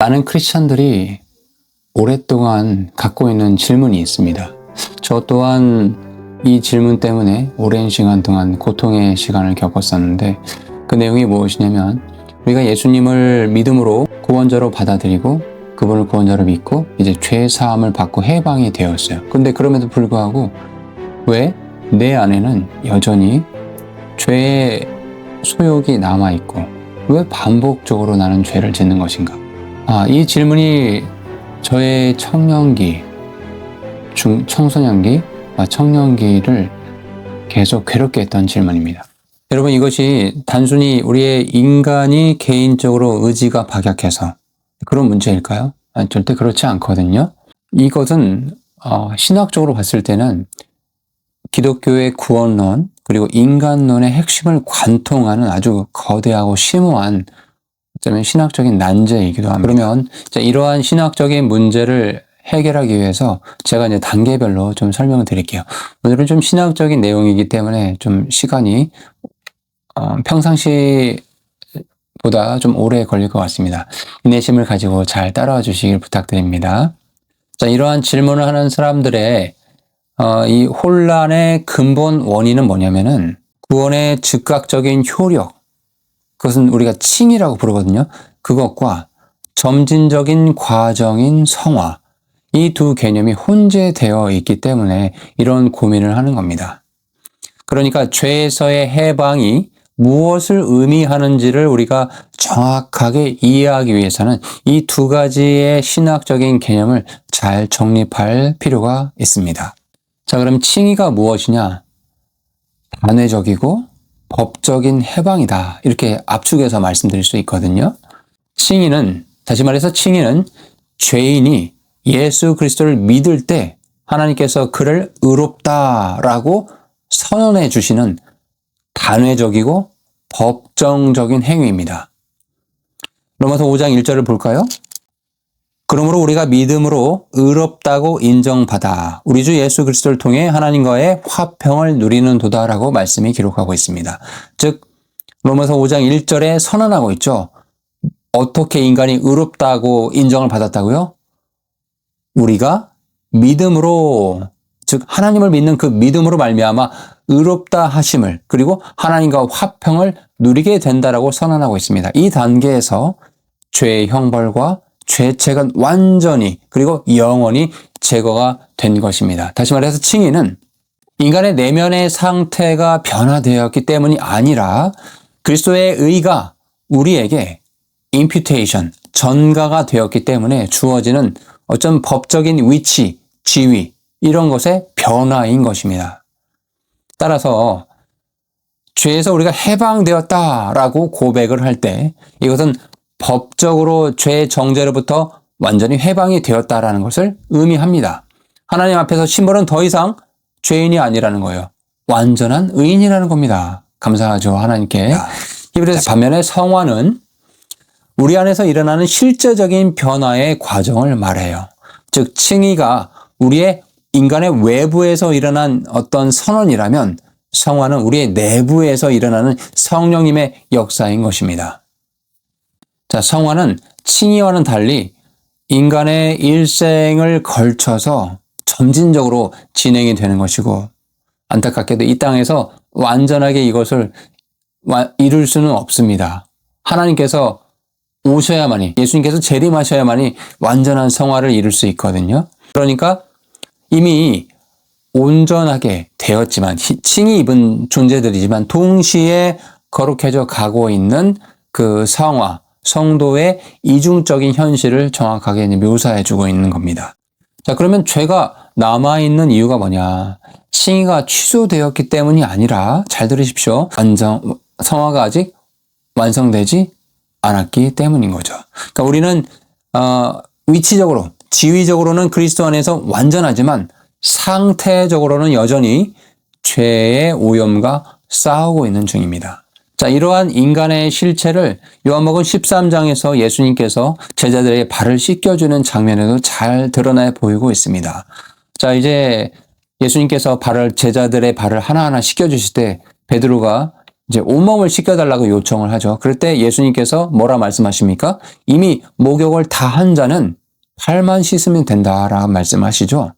많은 크리스천들이 오랫동안 갖고 있는 질문이 있습니다. 저 또한 이 질문 때문에 오랜 시간 동안 고통의 시간을 겪었었는데, 그 내용이 무엇이냐면, 우리가 예수님을 믿음으로 구원자로 받아들이고 그분을 구원자로 믿고 이제 죄 사함을 받고 해방이 되었어요. 근데 그럼에도 불구하고 왜 내 안에는 여전히 죄의 소욕이 남아있고 왜 반복적으로 나는 죄를 짓는 것인가? 이 질문이 저의 청년기, 청소년기와 청년기를 계속 괴롭게 했던 질문입니다. 여러분, 이것이 단순히 우리의 인간이 개인적으로 의지가 박약해서 그런 문제일까요? 절대 그렇지 않거든요. 이것은 신학적으로 봤을 때는 기독교의 구원론 그리고 인간론의 핵심을 관통하는 아주 거대하고 심오한 어쩌면 신학적인 난제이기도 합니다. 그러면 이러한 신학적인 문제를 해결하기 위해서 제가 이제 단계별로 좀 설명을 드릴게요. 오늘은 좀 신학적인 내용이기 때문에 좀 시간이 평상시보다 좀 오래 걸릴 것 같습니다. 인내심을 가지고 잘 따라와 주시길 부탁드립니다. 자, 이러한 질문을 하는 사람들의 이 혼란의 근본 원인은 뭐냐면은 구원의 즉각적인 효력, 그것은 우리가 칭의라고 부르거든요. 그것과 점진적인 과정인 성화, 이 두 개념이 혼재되어 있기 때문에 이런 고민을 하는 겁니다. 그러니까 죄에서의 해방이 무엇을 의미하는지를 우리가 정확하게 이해하기 위해서는 이 두 가지의 신학적인 개념을 잘 정립할 필요가 있습니다. 자, 그럼 칭의가 무엇이냐? 단회적이고 법적인 해방이다. 이렇게 압축해서 말씀드릴 수 있거든요. 칭의는, 다시 말해서 칭의는 죄인이 예수 그리스도를 믿을 때 하나님께서 그를 의롭다라고 선언해 주시는 단회적이고 법정적인 행위입니다. 로마서 5장 1절을 볼까요? 그러므로 우리가 믿음으로 의롭다고 인정받아 우리 주 예수 그리스도를 통해 하나님과의 화평을 누리는 도다라고 말씀이 기록하고 있습니다. 즉 로마서 5장 1절에 선언하고 있죠. 어떻게 인간이 의롭다고 인정을 받았다고요? 우리가 믿음으로, 즉 하나님을 믿는 그 믿음으로 말미암아 의롭다 하심을, 그리고 하나님과 화평을 누리게 된다라고 선언하고 있습니다. 이 단계에서 죄의 형벌과 죄책은 완전히 그리고 영원히 제거가 된 것입니다. 다시 말해서 칭의는 인간의 내면의 상태가 변화되었기 때문이 아니라 그리스도의 의가 우리에게 imputation, 전가가 되었기 때문에 주어지는 어떤 법적인 위치, 지위, 이런 것의 변화인 것입니다. 따라서 죄에서 우리가 해방되었다라고 고백을 할 때 이것은 법적으로 죄의 정죄로부터 완전히 해방이 되었다라는 것을 의미합니다. 하나님 앞에서 신벌은 더 이상 죄인이 아니라는 거예요. 완전한 의인이라는 겁니다. 감사하죠, 하나님께. 히브리서 반면에 성화는 우리 안에서 일어나는 실제적인 변화의 과정을 말해요. 즉 칭의가 우리의 인간의 외부에서 일어난 어떤 선언이라면 성화는 우리의 내부에서 일어나는 성령님의 역사인 것입니다. 자, 성화는 칭의와는 달리 인간의 일생을 걸쳐서 점진적으로 진행이 되는 것이고, 안타깝게도 이 땅에서 완전하게 이것을 이룰 수는 없습니다. 하나님께서 오셔야만이, 예수님께서 재림하셔야만이 완전한 성화를 이룰 수 있거든요. 그러니까 이미 온전하게 되었지만, 칭의 입은 존재들이지만 동시에 거룩해져 가고 있는 그 성화, 성도의 이중적인 현실을 정확하게 묘사해 주고 있는 겁니다. 자, 그러면 죄가 남아있는 이유가 뭐냐? 칭의가 취소되었기 때문이 아니라, 잘 들으십시오. 성화가 아직 완성되지 않았기 때문인 거죠. 그러니까 우리는 위치적으로, 지위적으로는 그리스도 안에서 완전하지만 상태적으로는 여전히 죄의 오염과 싸우고 있는 중입니다. 자, 이러한 인간의 실체를 요한복음 13장에서 예수님께서 제자들의 발을 씻겨주는 장면에도 잘 드러나 보이고 있습니다. 자, 이제 예수님께서 제자들의 발을 하나하나 씻겨주실 때 베드로가 이제 온몸을 씻겨달라고 요청을 하죠. 그럴 때 예수님께서 뭐라 말씀하십니까? 이미 목욕을 다 한 자는 발만 씻으면 된다라고 말씀하시죠.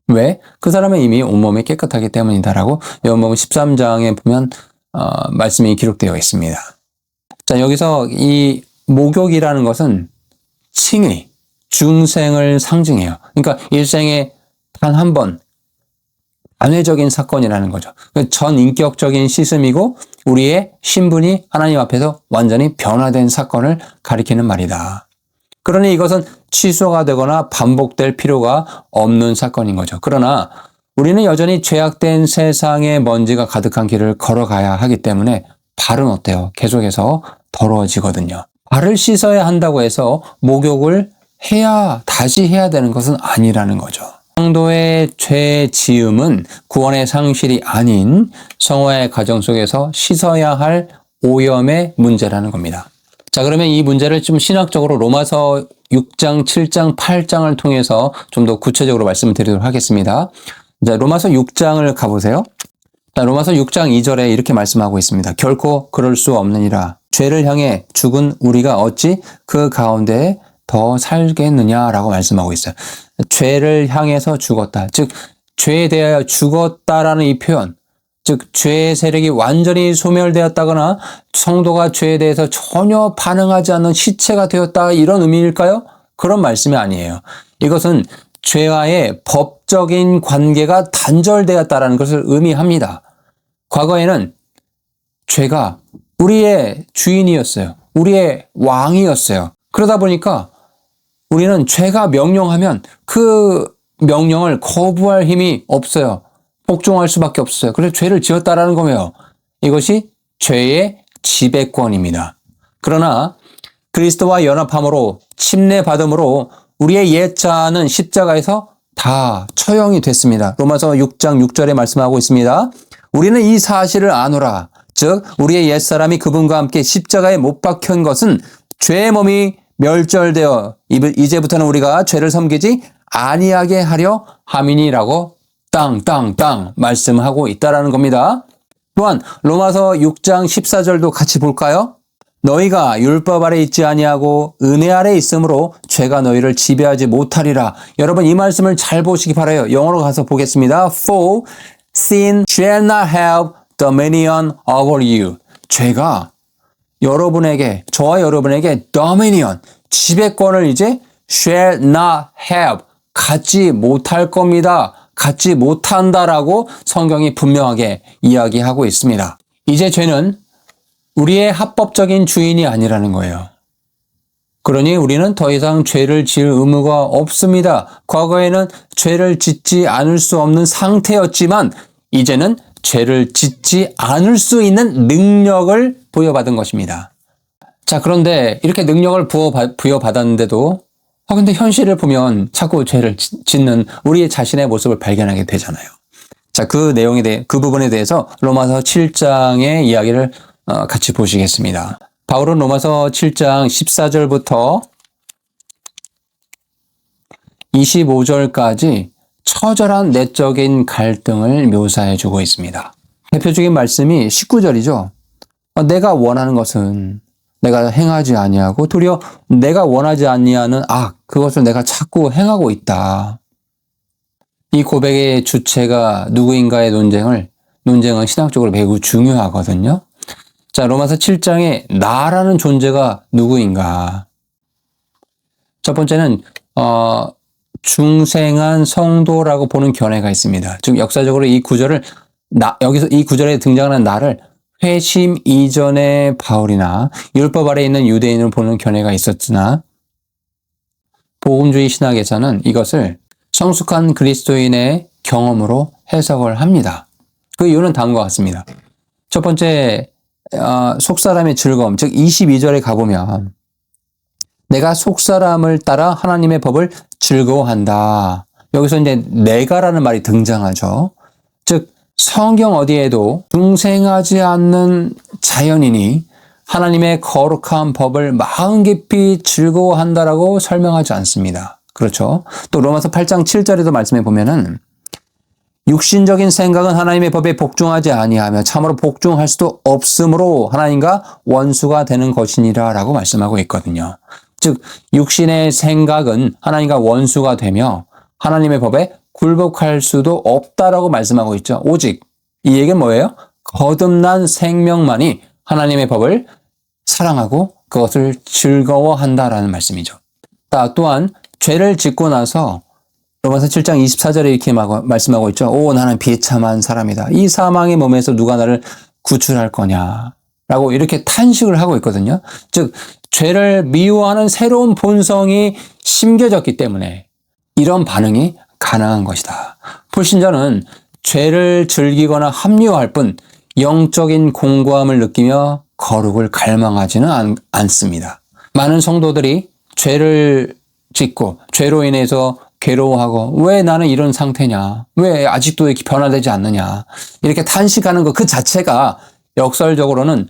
왜? 그 사람은 이미 온몸이 깨끗하기 때문이다라고 요한복음 13장에 보면 말씀이 기록되어 있습니다. 자, 여기서 이 목욕이라는 것은 칭의, 중생을 상징해요. 그러니까 일생에 단 한 번 단회적인 사건이라는 거죠. 전인격적인 씻음이고 우리의 신분이 하나님 앞에서 완전히 변화된 사건을 가리키는 말이다. 그러니 이것은 취소가 되거나 반복될 필요가 없는 사건인 거죠. 그러나 우리는 여전히 죄악된 세상에 먼지가 가득한 길을 걸어가야 하기 때문에 발은 어때요? 계속해서 더러워지거든요. 발을 씻어야 한다고 해서 목욕을 다시 해야 되는 것은 아니라는 거죠. 성도의 죄 지음은 구원의 상실이 아닌 성화의 과정 속에서 씻어야 할 오염의 문제라는 겁니다. 자, 그러면 이 문제를 좀 신학적으로 로마서 6장, 7장, 8장을 통해서 좀 더 구체적으로 말씀을 드리도록 하겠습니다. 자, 로마서 6장을 가보세요. 자, 로마서 6장 2절에 이렇게 말씀하고 있습니다. 결코 그럴 수 없느니라. 죄를 향해 죽은 우리가 어찌 그 가운데 더 살겠느냐라고 말씀하고 있어요. 죄를 향해서 죽었다. 즉, 죄에 대하여 죽었다라는 이 표현, 즉 죄의 세력이 완전히 소멸되었다거나 성도가 죄에 대해서 전혀 반응하지 않는 시체가 되었다, 이런 의미일까요? 그런 말씀이 아니에요. 이것은 죄와의 법적인 관계가 단절되었다라는 것을 의미합니다. 과거에는 죄가 우리의 주인이었어요. 우리의 왕이었어요. 그러다 보니까 우리는 죄가 명령하면 그 명령을 거부할 힘이 없어요. 복종할 수밖에 없어요. 그래서 죄를 지었다라는 거예요. 이것이 죄의 지배권입니다. 그러나 그리스도와 연합함으로 침례받음으로 우리의 옛자는 십자가에서 다 처형이 됐습니다. 로마서 6장 6절에 말씀하고 있습니다. 우리는 이 사실을 아노라. 즉 우리의 옛사람이 그분과 함께 십자가에 못 박힌 것은 죄의 몸이 멸절되어 이제부터는 우리가 죄를 섬기지 아니하게 하려 함이니라고 땅땅땅 말씀하고 있다라는 겁니다. 또한 로마서 6장 14절도 같이 볼까요? 너희가 율법 아래 있지 아니하고 은혜 아래 있으므로 죄가 너희를 지배하지 못하리라. 여러분 이 말씀을 잘 보시기 바라요. 영어로 가서 보겠습니다. For sin shall not have dominion over you. 죄가 저와 여러분에게 dominion, 지배권을 이제 shall not have, 갖지 못할 겁니다. 갖지 못한다라고 성경이 분명하게 이야기하고 있습니다. 이제 죄는 우리의 합법적인 주인이 아니라는 거예요. 그러니 우리는 더 이상 죄를 지을 의무가 없습니다. 과거에는 죄를 짓지 않을 수 없는 상태였지만 이제는 죄를 짓지 않을 수 있는 능력을 부여받은 것입니다. 자, 그런데 이렇게 능력을 부여받았는데도 근데 현실을 보면 자꾸 죄를 짓는 우리 자신의 모습을 발견하게 되잖아요. 자, 그 부분에 대해서 로마서 7장의 이야기를 같이 보시겠습니다. 바울은 로마서 7장 14절부터 25절까지 처절한 내적인 갈등을 묘사해 주고 있습니다. 대표적인 말씀이 19절이죠. 내가 원하는 것은 내가 행하지 아니하고 도리어 내가 원하지 아니하는 그것을 내가 자꾸 행하고 있다. 이 고백의 주체가 누구인가의 논쟁은 신학적으로 매우 중요하거든요. 자, 로마서 7장에 나라는 존재가 누구인가? 첫 번째는 중생한 성도라고 보는 견해가 있습니다. 즉 역사적으로 여기서 이 구절에 등장하는 나를 회심 이전의 바울이나 율법 아래 있는 유대인을 보는 견해가 있었으나 복음주의 신학에서는 이것을 성숙한 그리스도인의 경험으로 해석을 합니다. 그 이유는 다음과 같습니다. 첫 번째, 속사람의 즐거움, 즉 22절에 가보면 내가 속사람을 따라 하나님의 법을 즐거워한다. 여기서 이제 내가라는 말이 등장하죠. 즉 성경 어디에도 중생하지 않는 자연인이 하나님의 거룩한 법을 마음 깊이 즐거워한다라고 설명하지 않습니다. 그렇죠? 또 로마서 8장 7절에도 말씀해 보면은 육신적인 생각은 하나님의 법에 복종하지 아니하며 참으로 복종할 수도 없으므로 하나님과 원수가 되는 것이니라 라고 말씀하고 있거든요. 즉 육신의 생각은 하나님과 원수가 되며 하나님의 법에 굴복할 수도 없다라고 말씀하고 있죠. 오직 이 얘기는 뭐예요? 거듭난 생명만이 하나님의 법을 사랑하고 그것을 즐거워한다라는 말씀이죠. 또한 죄를 짓고 나서 로마서 7장 24절에 이렇게 말씀하고 있죠. 오, 나는 비참한 사람이다. 이 사망의 몸에서 누가 나를 구출할 거냐 라고 이렇게 탄식을 하고 있거든요. 즉 죄를 미워하는 새로운 본성이 심겨졌기 때문에 이런 반응이 가능한 것이다. 불신자는 죄를 즐기거나 합리화할 뿐 영적인 공고함을 느끼며 거룩을 갈망하지는 않습니다. 많은 성도들이 죄를 짓고 죄로 인해서 괴로워하고 왜 나는 이런 상태냐, 왜 아직도 이렇게 변화되지 않느냐 이렇게 탄식하는 것 그 자체가 역설적으로는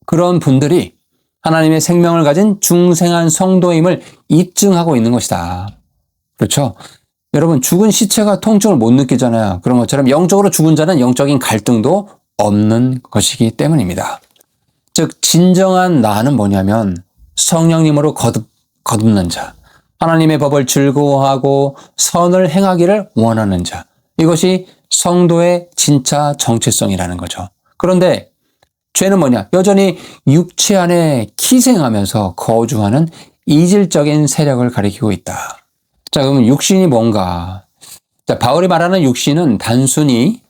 그런 분들이 하나님의 생명을 가진 중생한 성도임을 입증하고 있는 것이다. 그렇죠? 여러분 죽은 시체가 통증을 못 느끼잖아요. 그런 것처럼 영적으로 죽은 자는 영적인 갈등도 없는 것이기 때문입니다. 즉 진정한 나는 뭐냐면 성령님으로 거듭난 자, 하나님의 법을 즐거워하고 선을 행하기를 원하는 자, 이것이 성도의 진짜 정체성이라는 거죠. 그런데 죄는 뭐냐? 여전히 육체 안에 기생하면서 거주하는 이질적인 세력을 가리키고 있다. 자, 그러면 육신이 뭔가? 자, 바울이 말하는 육신은 단순히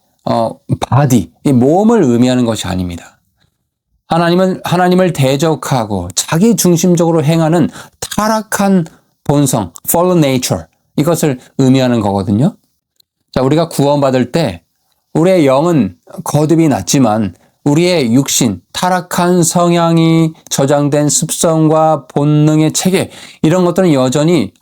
바디, 이 몸을 의미하는 것이 아닙니다. 하나님을 대적하고 자기 중심적으로 행하는 타락한 본성, fallen nature, 이것을 의미하는 거거든요. 자, 우리가 구원받을 때 우리의 영은 거듭이 났지만 우리의 육신, 타락한 성향이 저장된 습성과 본능의 체계, 이런 것들은 여전히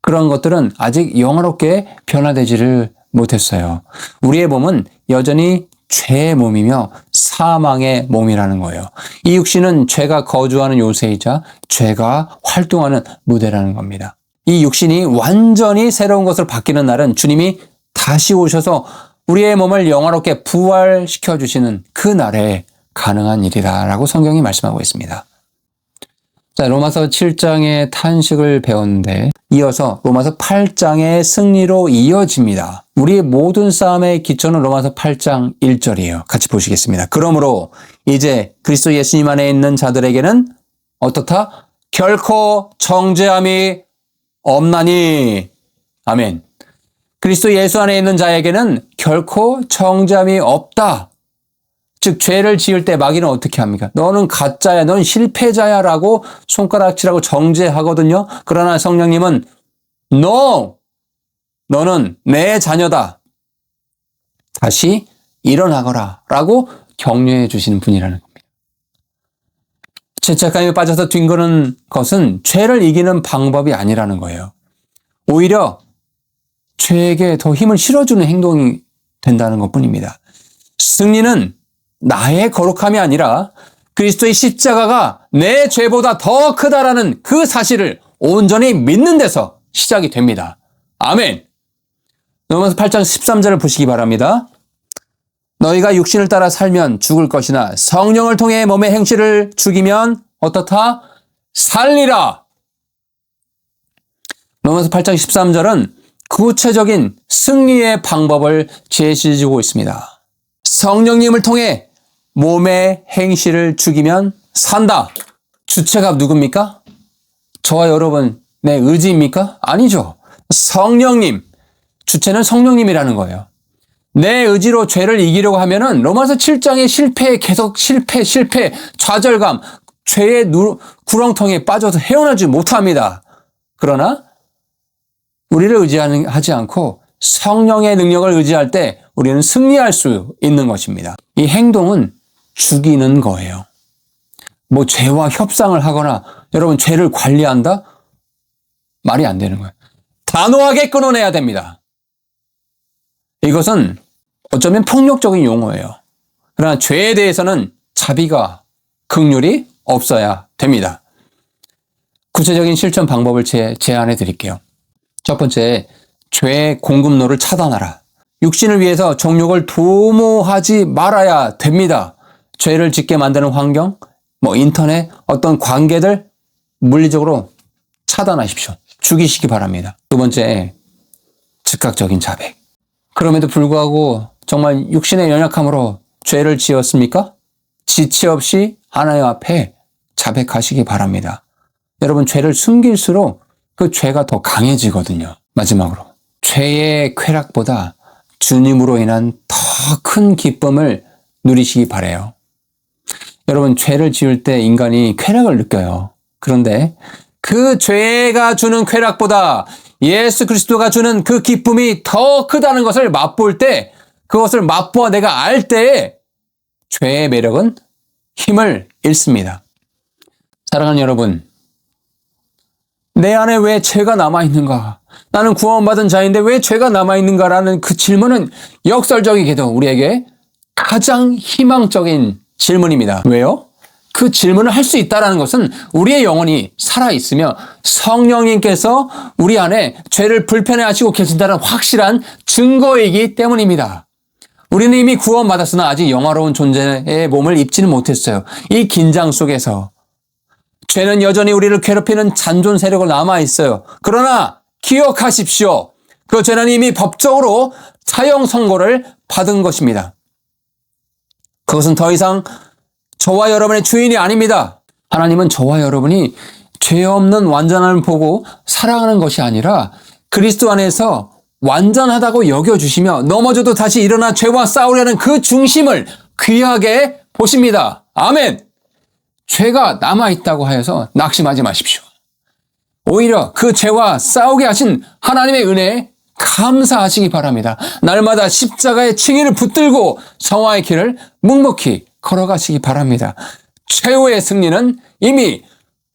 그런 것들은 아직 영화롭게 변화되지를 못했어요. 우리의 몸은 여전히 죄의 몸이며 사망의 몸이라는 거예요. 이 육신은 죄가 거주하는 요새이자 죄가 활동하는 무대라는 겁니다. 이 육신이 완전히 새로운 것으로 바뀌는 날은 주님이 다시 오셔서 우리의 몸을 영화롭게 부활시켜 주시는 그 날에 가능한 일이다라고 성경이 말씀하고 있습니다. 자, 로마서 7장의 탄식을 배웠는데 이어서 로마서 8장의 승리로 이어집니다. 우리의 모든 싸움의 기초는 로마서 8장 1절이에요. 같이 보시겠습니다. 그러므로 이제 그리스도 예수님 안에 있는 자들에게는 어떻다? 결코 정죄함이 없나니. 아멘. 그리스도 예수 안에 있는 자에게는 결코 정죄함이 없다. 즉 죄를 지을 때 마귀는 어떻게 합니까? 너는 가짜야, 너는 실패자야 라고 손가락질하고 정죄하거든요. 그러나 성령님은 No! 너는 내 자녀다. 다시 일어나거라 라고 격려해 주시는 분이라는 겁니다. 죄책감에 빠져서 뒹구는 것은 죄를 이기는 방법이 아니라는 거예요. 오히려 죄에게 더 힘을 실어주는 행동이 된다는 것뿐입니다. 승리는 나의 거룩함이 아니라 그리스도의 십자가가 내 죄보다 더 크다라는 그 사실을 온전히 믿는 데서 시작이 됩니다. 아멘. 로마서 8장 13절을 보시기 바랍니다. 너희가 육신을 따라 살면 죽을 것이나 성령을 통해 몸의 행실을 죽이면 어떻다? 살리라. 로마서 8장 13절은 구체적인 승리의 방법을 제시해주고 있습니다. 성령님을 통해 몸의 행실을 죽이면 산다. 주체가 누굽니까? 저와 여러분의 의지입니까? 아니죠. 성령님. 주체는 성령님이라는 거예요. 내 의지로 죄를 이기려고 하면은 로마서 7장의 실패에 계속 실패, 좌절감, 죄의 구렁텅이에 빠져서 헤어나지 못합니다. 그러나 우리를 의지하지 않고 성령의 능력을 의지할 때 우리는 승리할 수 있는 것입니다. 이 행동은 죽이는 거예요. 뭐 죄와 협상을 하거나 여러분 죄를 관리한다? 말이 안 되는 거예요. 단호하게 끊어내야 됩니다. 이것은 어쩌면 폭력적인 용어예요. 그러나 죄에 대해서는 자비가, 긍휼이 없어야 됩니다. 구체적인 실천 방법을 제안해 드릴게요. 첫 번째, 죄의 공급로를 차단하라. 육신을 위해서 정욕을 도모하지 말아야 됩니다. 죄를 짓게 만드는 환경, 인터넷, 어떤 관계들 물리적으로 차단하십시오. 죽이시기 바랍니다. 두 번째, 즉각적인 자백. 그럼에도 불구하고 정말 육신의 연약함으로 죄를 지었습니까? 지체 없이 하나님 앞에 자백하시기 바랍니다. 여러분, 죄를 숨길수록 그 죄가 더 강해지거든요. 마지막으로, 죄의 쾌락보다 주님으로 인한 더 큰 기쁨을 누리시기 바라요. 여러분, 죄를 지을 때 인간이 쾌락을 느껴요. 그런데 그 죄가 주는 쾌락보다 예수 그리스도가 주는 그 기쁨이 더 크다는 것을 맛볼 때, 그것을 맛보아 내가 알 때에 죄의 매력은 힘을 잃습니다. 사랑하는 여러분, 내 안에 왜 죄가 남아있는가? 나는 구원받은 자인데 왜 죄가 남아있는가라는 그 질문은 역설적이게도 우리에게 가장 희망적인 질문입니다. 왜요? 그 질문을 할 수 있다는 것은 우리의 영혼이 살아있으며 성령님께서 우리 안에 죄를 불편해하시고 계신다는 확실한 증거이기 때문입니다. 우리는 이미 구원받았으나 아직 영화로운 존재의 몸을 입지는 못했어요. 이 긴장 속에서 죄는 여전히 우리를 괴롭히는 잔존 세력으로 남아있어요. 그러나 기억하십시오. 그 죄는 이미 법적으로 사형 선고를 받은 것입니다. 그것은 더 이상 저와 여러분의 주인이 아닙니다. 하나님은 저와 여러분이 죄 없는 완전함을 보고 사랑하는 것이 아니라 그리스도 안에서 완전하다고 여겨주시며 넘어져도 다시 일어나 죄와 싸우려는 그 중심을 귀하게 보십니다. 아멘! 죄가 남아있다고 하여서 낙심하지 마십시오. 오히려 그 죄와 싸우게 하신 하나님의 은혜에 감사하시기 바랍니다. 날마다 십자가의 칭의를 붙들고 성화의 길을 묵묵히 걸어가시기 바랍니다. 최후의 승리는 이미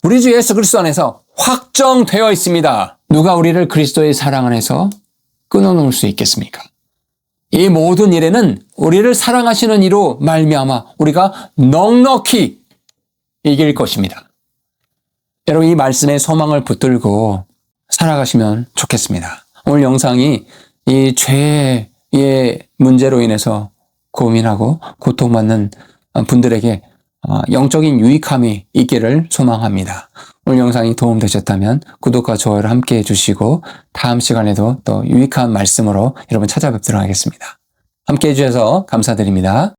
우리 주 예수 그리스도 안에서 확정되어 있습니다. 누가 우리를 그리스도의 사랑 안에서 끊어놓을 수 있겠습니까? 이 모든 일에는 우리를 사랑하시는 이로 말미암아 우리가 넉넉히 이길 것입니다. 여러분, 이 말씀에 소망을 붙들고 살아가시면 좋겠습니다. 오늘 영상이 이 죄의 문제로 인해서 고민하고 고통받는 분들에게 영적인 유익함이 있기를 소망합니다. 오늘 영상이 도움되셨다면 구독과 좋아요를 함께 해주시고 다음 시간에도 또 유익한 말씀으로 여러분 찾아뵙도록 하겠습니다. 함께 해주셔서 감사드립니다.